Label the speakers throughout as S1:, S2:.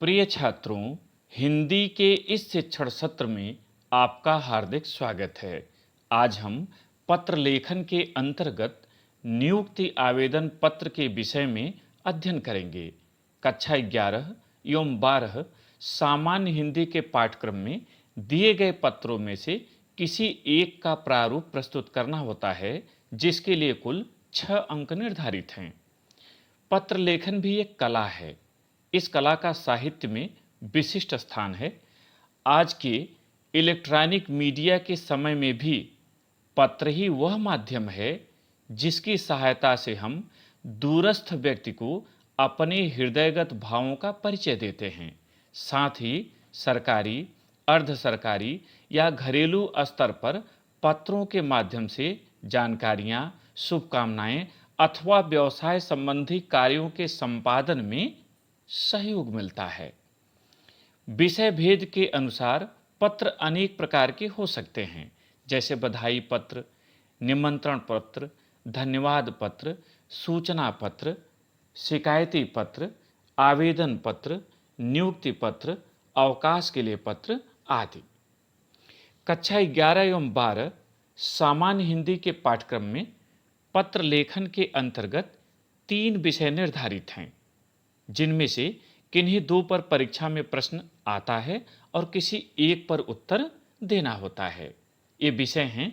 S1: प्रिय छात्रों, हिंदी के इस शिक्षण सत्र में आपका हार्दिक स्वागत है। आज हम पत्र लेखन के अंतर्गत नियुक्ति आवेदन पत्र के विषय में अध्ययन करेंगे। कक्षा 11 एवं 12 सामान्य हिंदी के पाठ्यक्रम में दिए गए पत्रों में से किसी एक का प्रारूप प्रस्तुत करना होता है, जिसके लिए कुल 6 अंक निर्धारित हैं। पत्र लेखन भी एक कला है। इस कला का साहित्य में विशिष्ट स्थान है। आज के इलेक्ट्रॉनिक मीडिया के समय में भी पत्र ही वह माध्यम है जिसकी सहायता से हम दूरस्थ व्यक्ति को अपने हृदयगत भावों का परिचय देते हैं। साथ ही सरकारी, अर्ध सरकारी या घरेलू स्तर पर पत्रों के माध्यम से जानकारियां, शुभकामनाएं अथवा व्यवसाय संबंधी कार्यों के संपादन में सहयोग मिलता है। विषय भेद के अनुसार पत्र अनेक प्रकार के हो सकते हैं, जैसे बधाई पत्र, निमंत्रण पत्र, धन्यवाद पत्र, सूचना पत्र, शिकायती पत्र, आवेदन पत्र, नियुक्ति पत्र, अवकाश के लिए पत्र आदि। कक्षा 11 एवं 12 सामान्य हिंदी के पाठ्यक्रम में पत्र लेखन के अंतर्गत 3 विषय निर्धारित हैं, जिनमें से किन्हीं 2 पर परीक्षा में प्रश्न आता है और किसी एक पर उत्तर देना होता है। ये विषय हैं: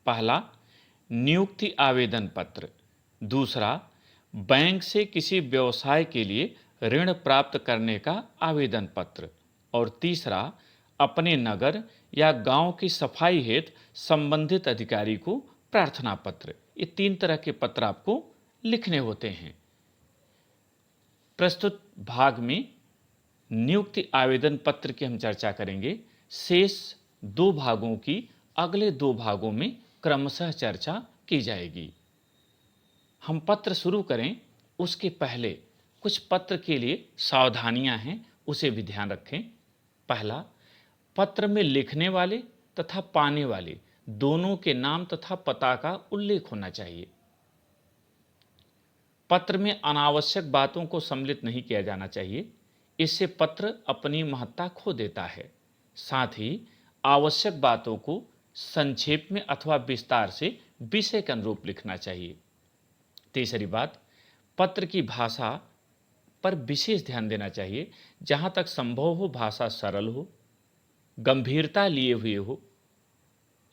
S1: पहला, नियुक्ति आवेदन पत्र; दूसरा, बैंक से किसी व्यवसाय के लिए ऋण प्राप्त करने का आवेदन पत्र; और तीसरा, अपने नगर या गांव की सफाई हेतु संबंधित अधिकारी को प्रार्थना पत्र। ये 3 तरह के पत्र आपको लिखने होते हैं। प्रस्तुत भाग में नियुक्ति आवेदन पत्र की हम चर्चा करेंगे। शेष 2 भागों की अगले 2 भागों में क्रमशः चर्चा की जाएगी। हम पत्र शुरू करें उसके पहले कुछ पत्र के लिए सावधानियां हैं, उसे भी ध्यान रखें। पहला, पत्र में लिखने वाले तथा पाने वाले दोनों के नाम तथा पता का उल्लेख होना चाहिए। पत्र में अनावश्यक बातों को सम्मिलित नहीं किया जाना चाहिए, इससे पत्र अपनी महत्ता खो देता है। साथ ही आवश्यक बातों को संक्षेप में अथवा विस्तार से विषय के अनुरूप लिखना चाहिए। तीसरी बात, पत्र की भाषा पर विशेष ध्यान देना चाहिए। जहां तक संभव हो भाषा सरल हो, गंभीरता लिए हुए हो,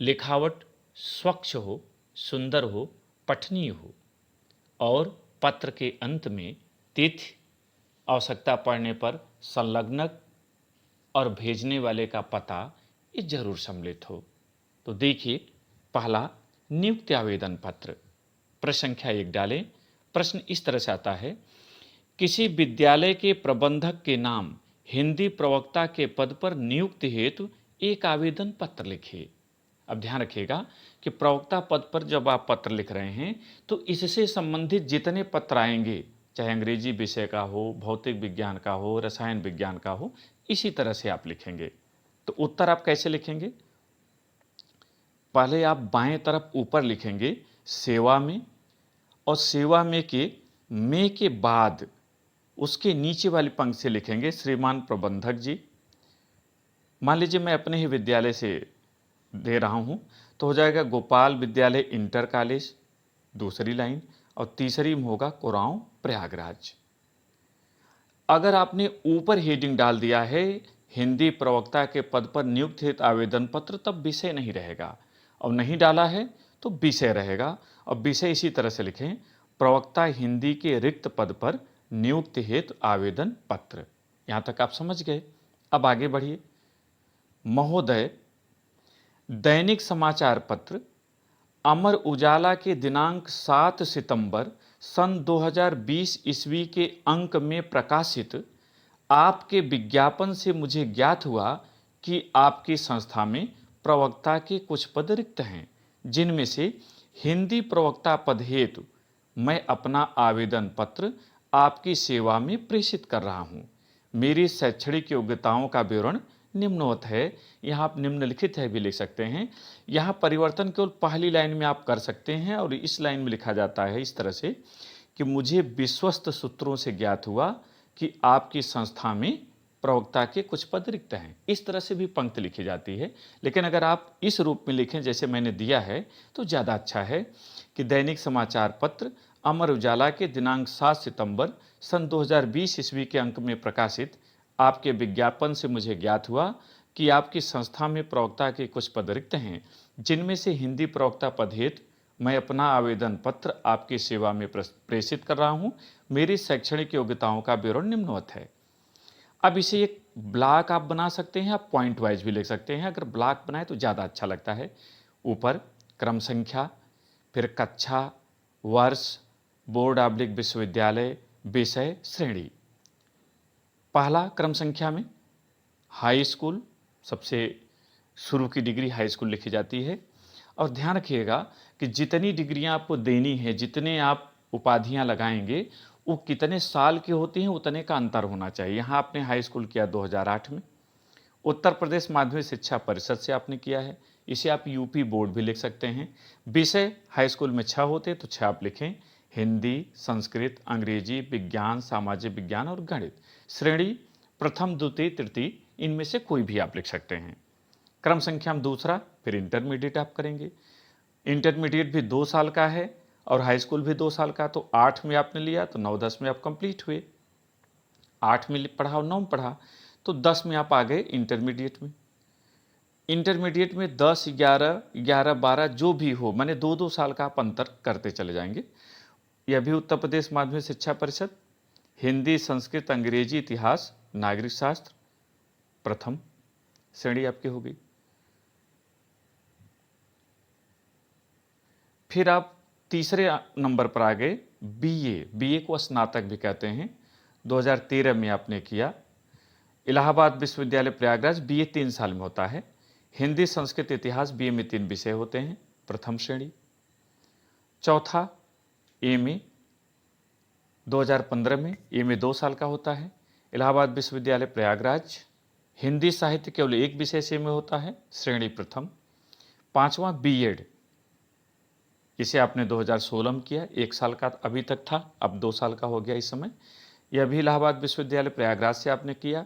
S1: लिखावट स्वच्छ हो, सुंदर हो, पठनीय हो, और पत्र के अंत में तिथि, आवश्यकता पड़ने पर संलग्नक और भेजने वाले का पता ये जरूर सम्मिलित हो। तो देखिए, पहला, नियुक्ति आवेदन पत्र। प्रश्न संख्या 1 डालें। प्रश्न इस तरह से आता है: किसी विद्यालय के प्रबंधक के नाम हिंदी प्रवक्ता के पद पर नियुक्ति हेतु एक आवेदन पत्र लिखिए। अब ध्यान रखिएगा कि प्रवक्ता पद पर जब आप पत्र लिख रहे हैं तो इससे संबंधित जितने पत्र आएंगे, चाहे अंग्रेजी विषय का हो, भौतिक विज्ञान का हो, रसायन विज्ञान का हो, इसी तरह से आप लिखेंगे। तो उत्तर आप कैसे लिखेंगे? पहले आप बाएं तरफ ऊपर लिखेंगे सेवा में, और सेवा में के बाद उसके नीचे वाली पंक्ति से लिखेंगे श्रीमान प्रबंधक जी। मान लीजिए मैं अपने ही विद्यालय से दे रहा हूं, तो हो जाएगा गोपाल विद्यालय इंटर कॉलेज, दूसरी लाइन, और तीसरी में होगा कुराऊं प्रयागराज। अगर आपने ऊपर हेडिंग डाल दिया है हिंदी प्रवक्ता के पद पर नियुक्त हेतु आवेदन पत्र, तब विषय नहीं रहेगा, और नहीं डाला है तो विषय रहेगा। और विषय इसी तरह से लिखें, प्रवक्ता हिंदी के रिक्त पद पर नियुक्ति हेतु आवेदन पत्र। यहां तक आप समझ गए। अब आगे बढ़िए। महोदय, दैनिक समाचार पत्र अमर उजाला के दिनांक 7 सितंबर सन 2020 ईस्वी के अंक में प्रकाशित आपके विज्ञापन से मुझे ज्ञात हुआ कि आपकी संस्था में प्रवक्ता के कुछ पद रिक्त हैं, जिनमें से हिंदी प्रवक्ता पद हेतु मैं अपना आवेदन पत्र आपकी सेवा में प्रेषित कर रहा हूं। मेरी शैक्षणिक योग्यताओं का विवरण निम्नवत है। यहाँ आप निम्नलिखित है भी लिख सकते हैं। यहाँ परिवर्तन केवल पहली लाइन में आप कर सकते हैं, और इस लाइन में लिखा जाता है इस तरह से कि मुझे विश्वस्त सूत्रों से ज्ञात हुआ कि आपकी संस्था में प्रवक्ता के कुछ पद रिक्त हैं। इस तरह से भी पंक्ति लिखी जाती है, लेकिन अगर आप इस रूप में लिखें जैसे मैंने दिया है तो ज़्यादा अच्छा है कि दैनिक समाचार पत्र अमर उजाला के दिनांक 7 सितंबर सन 2020 ईस्वी के अंक में प्रकाशित आपके विज्ञापन से मुझे ज्ञात हुआ कि आपकी संस्था में प्रवक्ता के कुछ पद रिक्त हैं, जिनमें से हिंदी प्रवक्ता पद हेतु मैं अपना आवेदन पत्र आपकी सेवा में प्रेषित कर रहा हूं। मेरी शैक्षणिक योग्यताओं का ब्यौरा निम्नवत है। अब इसे एक ब्लॉक आप बना सकते हैं, आप पॉइंट वाइज भी लिख सकते हैं। अगर ब्लॉक बनाए तो ज़्यादा अच्छा लगता है। ऊपर क्रम संख्या, फिर कक्षा, वर्ष, बोर्ड आब्लिक विश्वविद्यालय, विषय, श्रेणी। पहला क्रम संख्या में हाई स्कूल, सबसे शुरू की डिग्री हाई स्कूल लिखी जाती है। और ध्यान रखिएगा कि जितनी डिग्रियां आपको देनी है, जितने आप उपाधियां लगाएंगे, वो कितने साल की होती हैं उतने का अंतर होना चाहिए। यहाँ आपने हाई स्कूल किया 2008 में, उत्तर प्रदेश माध्यमिक शिक्षा परिषद से आपने किया है, इसे आप यूपी बोर्ड भी लिख सकते हैं। विषय हाई स्कूल में 6 होते तो 6 आप लिखें, हिंदी, संस्कृत, अंग्रेजी, विज्ञान, सामाजिक विज्ञान और गणित। श्रेणी प्रथम, द्वितीय, तृतीय, इनमें से कोई भी आप लिख सकते हैं। क्रम संख्या में दूसरा, फिर इंटरमीडिएट आप करेंगे। इंटरमीडिएट भी 2 साल का है और हाई स्कूल भी 2 साल का, तो 8 में आपने लिया तो 9-10 में आप कंप्लीट हुए। 8 में पढ़ा और 9 में पढ़ा तो 10 में आप आ गए इंटरमीडिएट में। इंटरमीडिएट में 10, 11, 11, 12 जो भी हो, माने 2-2 साल का आप अंतर करते चले जाएंगे। यह भी उत्तर प्रदेश माध्यमिक शिक्षा परिषद। हिंदी, संस्कृत, अंग्रेजी, इतिहास, नागरिक शास्त्र, प्रथम श्रेणी आपकी हो गई। फिर आप तीसरे नंबर पर आ गए बीए। बीए को स्नातक भी कहते हैं। 2013 में आपने किया। इलाहाबाद विश्वविद्यालय प्रयागराज। बीए 3 साल में होता है। हिंदी, संस्कृत, इतिहास, बीए में 3 विषय होते हैं, प्रथम श्रेणी। चौथा एमए 2015 में, एमए 2 साल का होता है। इलाहाबाद विश्वविद्यालय प्रयागराज। हिंदी साहित्य केवल 1 विषय से में होता है, श्रेणी प्रथम। पांचवा बीएड, इसे आपने 2016 में किया, 1 साल का अभी तक था, अब 2 साल का हो गया इस समय। यह भी इलाहाबाद विश्वविद्यालय प्रयागराज से आपने किया।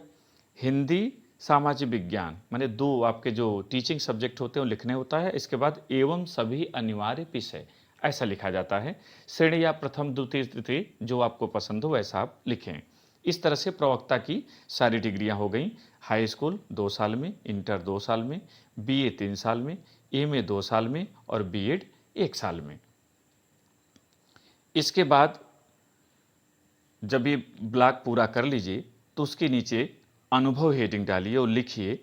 S1: हिंदी, सामाजिक विज्ञान, माने 2 आपके जो टीचिंग सब्जेक्ट होते हैं वो लिखने होता है। इसके बाद एवं सभी अनिवार्य विषय, ऐसा लिखा जाता है। श्रेणी या प्रथम, द्वितीय, तृतीय, जो आपको पसंद हो वैसा आप लिखें। इस तरह से प्रवक्ता की सारी डिग्रियां हो गई। हाई स्कूल 2 साल में, इंटर 2 साल में, बीए 3 साल में, एमए 2 साल में और बीएड 1 साल में। इसके बाद जब ये ब्लॉक पूरा कर लीजिए तो उसके नीचे अनुभव हेडिंग डालिए और लिखिए,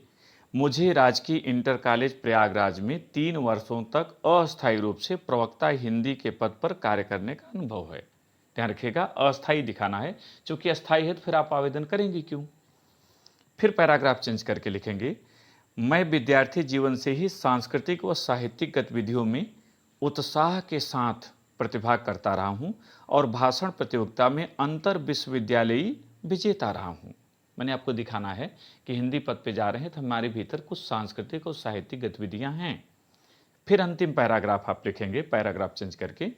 S1: मुझे राजकीय इंटर कॉलेज प्रयागराज में 3 वर्षों तक अस्थायी रूप से प्रवक्ता हिंदी के पद पर कार्य करने का अनुभव है। ध्यान रखिएगा, अस्थायी दिखाना है, क्योंकि अस्थायी है तो फिर आप आवेदन करेंगे क्यों। फिर पैराग्राफ चेंज करके लिखेंगे, मैं विद्यार्थी जीवन से ही सांस्कृतिक व साहित्यिक गतिविधियों में उत्साह के साथ प्रतिभाग करता रहा हूं और भाषण प्रतियोगिता में अंतर विश्वविद्यालयी विजेता रहा हूं। मैंने आपको दिखाना है कि हिंदी पद पे जा रहे हैं तो हमारे भीतर कुछ सांस्कृतिक और साहित्यिक गतिविधियां हैं। फिर अंतिम पैराग्राफ आप लिखेंगे, पैराग्राफ चेंज करके,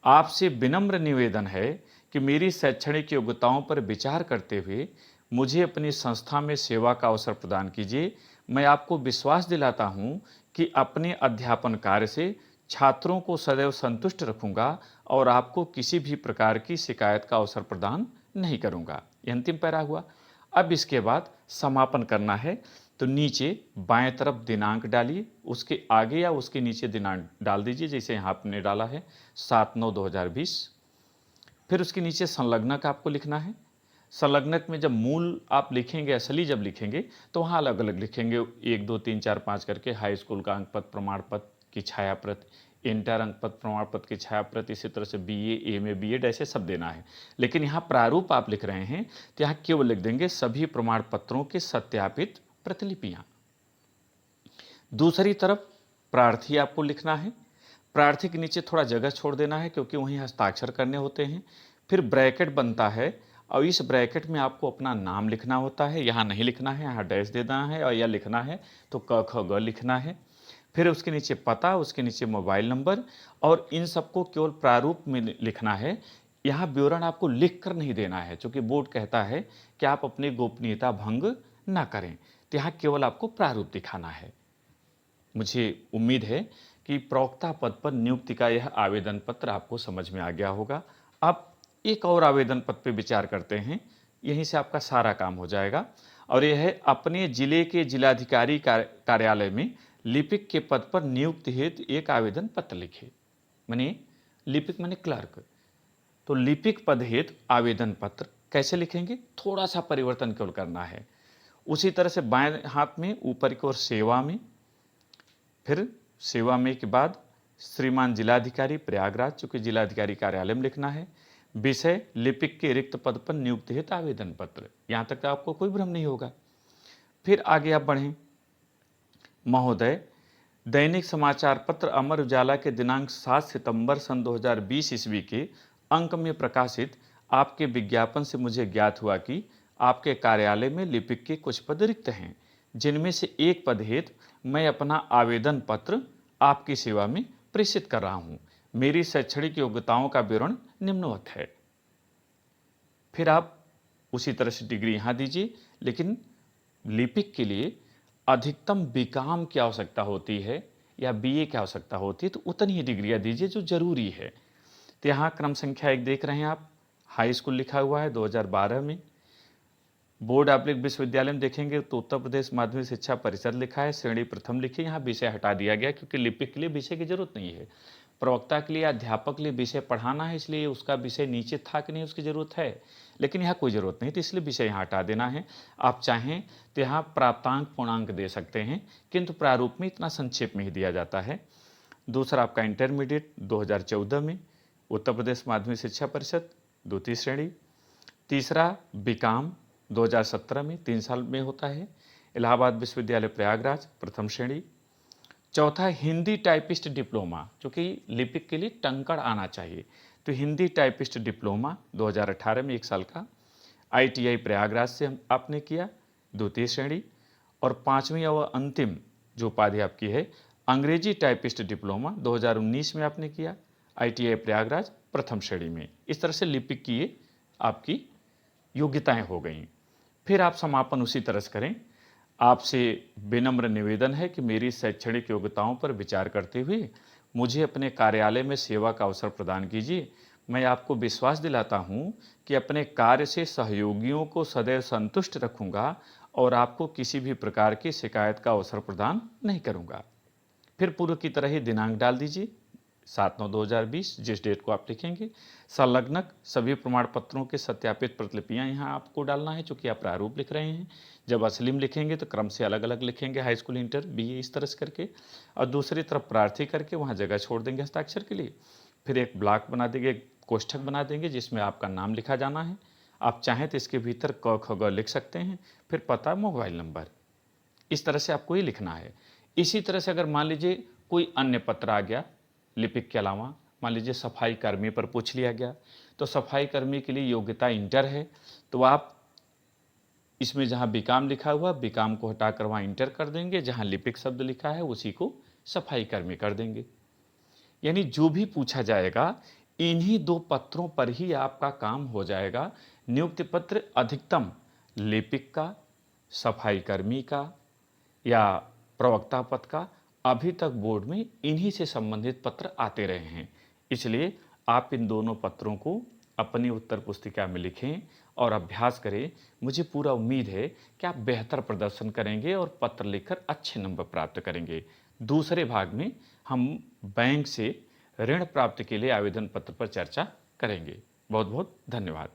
S1: आपसे विनम्र निवेदन है कि मेरी शैक्षणिक योग्यताओं पर विचार करते हुए मुझे अपनी संस्था में सेवा का अवसर प्रदान कीजिए। मैं आपको विश्वास दिलाता हूं कि अपने अध्यापन कार्य से छात्रों को सदैव संतुष्ट रखूंगा और आपको किसी भी प्रकार की शिकायत का अवसर प्रदान नहीं करूंगा। यह अंतिम पैरा हुआ। अब इसके बाद समापन करना है तो नीचे बाएं तरफ दिनांक डालिए, उसके आगे या उसके नीचे दिनांक डाल दीजिए, जैसे यहाँ आपने डाला है 7/9/2020। फिर उसके नीचे संलग्नक आपको लिखना है। संलग्नक में जब मूल आप लिखेंगे, असली जब लिखेंगे तो वहाँ अलग अलग लिखेंगे, 1 2 3 4 5 करके। हाई स्कूल का अंक पत्र प्रमाण पत्र की छाया प्रति, इंटर अंक पत्र प्रमाण पत्र की छाया प्रति, इसी तरह से बीए, एमए, बीएड, ऐसे सब देना है। लेकिन यहाँ प्रारूप आप लिख रहे हैं तो यहाँ केवल लिख देंगे सभी प्रमाण पत्रों के सत्यापित प्रतिलिपियाँ। दूसरी तरफ प्रार्थी आपको लिखना है। प्रार्थी के नीचे थोड़ा जगह छोड़ देना है क्योंकि वहीं हस्ताक्षर करने होते हैं। फिर ब्रैकेट बनता है और इस ब्रैकेट में आपको अपना नाम लिखना होता है। यहाँ नहीं लिखना है, यहाँ डैश दे देना है, और यह लिखना है तो क ख ग लिखना है। फिर उसके नीचे पता, उसके नीचे मोबाइल नंबर, और इन सबको केवल प्रारूप में लिखना है। यहाँ विवरण आपको लिख कर नहीं देना है, क्योंकि बोर्ड कहता है कि आप अपनी गोपनीयता भंग ना करें। तो यहाँ केवल आपको प्रारूप दिखाना है। मुझे उम्मीद है कि प्रवक्ता पद पर नियुक्ति का यह आवेदन पत्र आपको समझ में आ गया होगा। अब एक और आवेदन पत्र पे विचार करते हैं, यहीं से आपका सारा काम हो जाएगा। और यह है अपने जिले के जिलाधिकारी कार्यालय में लिपिक के पद पर नियुक्ति हेतु एक आवेदन पत्र लिखे। माने लिपिक माने क्लर्क, तो लिपिक पद हेतु आवेदन पत्र कैसे लिखेंगे, थोड़ा सा परिवर्तन केवल करना है। उसी तरह से बाएं हाथ में ऊपर की ओर सेवा में, फिर सेवा में के बाद श्रीमान जिलाधिकारी प्रयागराज, चूंकि जिलाधिकारी कार्यालय में लिखना है। विषय लिपिक के रिक्त पद पर नियुक्ति हेतु आवेदन पत्र, यहां तक आपको कोई भ्रम नहीं होगा। फिर आगे आप बढ़ें। महोदय, दैनिक समाचार पत्र अमर उजाला के दिनांक 7 सितंबर सन 2020 ईस्वी के अंक में प्रकाशित आपके विज्ञापन से मुझे ज्ञात हुआ कि आपके कार्यालय में लिपिक के कुछ पद रिक्त हैं, जिनमें से एक पद हेतु मैं अपना आवेदन पत्र आपकी सेवा में प्रेषित कर रहा हूं। मेरी शैक्षणिक योग्यताओं का विवरण निम्नवत है। फिर आप उसी तरह से डिग्री यहां दीजिए, लेकिन लिपिक के लिए अधिकतम बीकॉम की आवश्यकता होती है या बीए की आवश्यकता होती है, तो उतनी ही डिग्रियां दीजिए जो जरूरी है। तो यहाँ क्रम संख्या 1 देख रहे हैं आप, हाई स्कूल लिखा हुआ है 2012 में। बोर्ड आप्लिक विश्वविद्यालय में देखेंगे तो उत्तर प्रदेश माध्यमिक शिक्षा परिषद लिखा है, श्रेणी प्रथम लिखी। यहाँ विषय हटा दिया गया क्योंकि लिपिक के लिए विषय की जरूरत नहीं है। प्रवक्ता के लिए, अध्यापक के लिए विषय पढ़ाना है, इसलिए उसका विषय नीचे था कि नहीं उसकी जरूरत है, लेकिन यहाँ कोई जरूरत नहीं, तो इसलिए विषय यहाँ हटा देना है। आप चाहें तो यहाँ प्राप्तांक पूर्णांक दे सकते हैं, किंतु प्रारूप में इतना संक्षेप में ही दिया जाता है। दूसरा आपका इंटरमीडिएट 2014 में उत्तर प्रदेश माध्यमिक शिक्षा परिषद द्वितीय श्रेणी। तीसरा बीकॉम 2017 में 3 साल में होता है, इलाहाबाद विश्वविद्यालय प्रयागराज प्रथम श्रेणी। चौथा हिंदी टाइपिस्ट डिप्लोमा, जो कि लिपिक के लिए टंकड़ आना चाहिए, तो हिंदी टाइपिस्ट डिप्लोमा 2018 में 1 साल का, ITI प्रयागराज से आपने किया द्वितीय श्रेणी। और पांचवी और अंतिम जो उपाधि आपकी है अंग्रेजी टाइपिस्ट डिप्लोमा 2019 में आपने किया, ITI प्रयागराज प्रथम श्रेणी में। इस तरह से लिपिक की ये आपकी योग्यताएं हो गई। फिर आप समापन उसी तरह से करें। आपसे विनम्र निवेदन है कि मेरी शैक्षणिक योग्यताओं पर विचार करते हुए मुझे अपने कार्यालय में सेवा का अवसर प्रदान कीजिए। मैं आपको विश्वास दिलाता हूं कि अपने कार्य से सहयोगियों को सदैव संतुष्ट रखूंगा और आपको किसी भी प्रकार की शिकायत का अवसर प्रदान नहीं करूंगा। फिर पूर्व की तरह ही दिनांक डाल दीजिए 7/9/2020, जिस डेट को आप लिखेंगे। संलग्नक सभी प्रमाण पत्रों के सत्यापित प्रतिलिपियां यहाँ आपको डालना है, चूंकि आप प्रारूप लिख रहे हैं। जब असली में लिखेंगे तो क्रम से अलग अलग लिखेंगे, हाई स्कूल, इंटर, बीए, इस तरह से करके, और दूसरी तरफ प्रार्थी करके वहाँ जगह छोड़ देंगे हस्ताक्षर के लिए। फिर एक ब्लॉक बना देंगे, एक कोष्ठक बना देंगे जिसमें आपका नाम लिखा जाना है। आप चाहें तो इसके भीतर क ख ग लिख सकते हैं, फिर पता, मोबाइल नंबर, इस तरह से आपको ये लिखना है। इसी तरह से अगर मान लीजिए कोई अन्य पत्र आ गया लिपिक के अलावा, मान लीजिए सफाई कर्मी पर पूछ लिया गया, तो सफाई कर्मी के लिए योग्यता इंटर है, तो आप इसमें जहां बीकॉम लिखा हुआ बीकॉम को हटाकर वहां इंटर कर देंगे, जहां लिपिक शब्द लिखा है उसी को सफाई कर्मी कर देंगे। यानी जो भी पूछा जाएगा इन्हीं 2 पत्रों पर ही आपका काम हो जाएगा। नियुक्ति पत्र अधिकतम लिपिक का, सफाई कर्मी का या प्रवक्ता पद का, अभी तक बोर्ड में इन्हीं से संबंधित पत्र आते रहे हैं, इसलिए आप इन दोनों पत्रों को अपनी उत्तर पुस्तिका में लिखें और अभ्यास करें। मुझे पूरा उम्मीद है कि आप बेहतर प्रदर्शन करेंगे और पत्र लिखकर अच्छे नंबर प्राप्त करेंगे। दूसरे भाग में हम बैंक से ऋण प्राप्ति के लिए आवेदन पत्र पर चर्चा करेंगे। बहुत बहुत धन्यवाद।